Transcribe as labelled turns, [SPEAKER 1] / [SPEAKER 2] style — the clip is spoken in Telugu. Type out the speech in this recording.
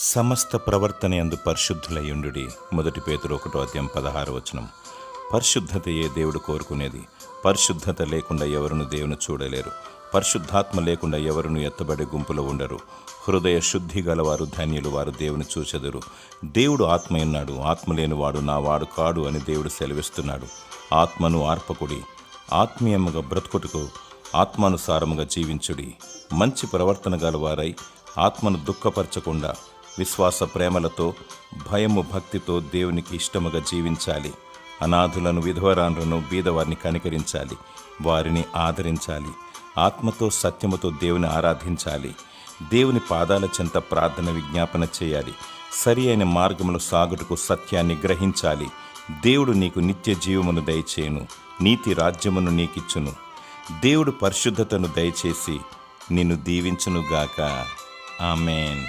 [SPEAKER 1] సమస్త ప్రవర్తన యందు పరిశుద్ధులయ్యుండుడి. 1 పేతురు 1:16. పరిశుద్ధతయే దేవుడు కోరుకునేది. పరిశుద్ధత లేకుండా ఎవరును దేవుని చూడలేరు. పరిశుద్ధాత్మ లేకుండా ఎవరును ఎత్తబడే గుంపులో ఉండరు. హృదయ శుద్ధి గలవారు ధన్యులు, వారు దేవుని చూచెదరు. దేవుడు ఆత్మయున్నాడు, ఆత్మ లేనివాడు నా వాడు కాడు అని దేవుడు సెలవిస్తున్నాడు. ఆత్మను ఆర్పకుడి, ఆత్మీయముగా బ్రతుకుటకు ఆత్మానుసారముగా జీవించుడి. మంచి ప్రవర్తన గలవారై ఆత్మను దుఃఖపరచకుండా విశ్వాస ప్రేమలతో భయము భక్తితో దేవునికి ఇష్టముగా జీవించాలి. అనాథులను, విధవరాన్లను, బీదవారిని కనికరించాలి, వారిని ఆదరించాలి. ఆత్మతో సత్యముతో దేవుని ఆరాధించాలి. దేవుని పాదాల చెంత ప్రార్థన విజ్ఞాపన చేయాలి. సరి అయిన మార్గములు సాగుటకు సత్యాన్ని గ్రహించాలి. దేవుడు నీకు నిత్య జీవమును దయచేయును, నీతి రాజ్యమును నీకిచ్చును. దేవుడు పరిశుద్ధతను దయచేసి నిన్ను దీవించునుగాక. ఆమేన్.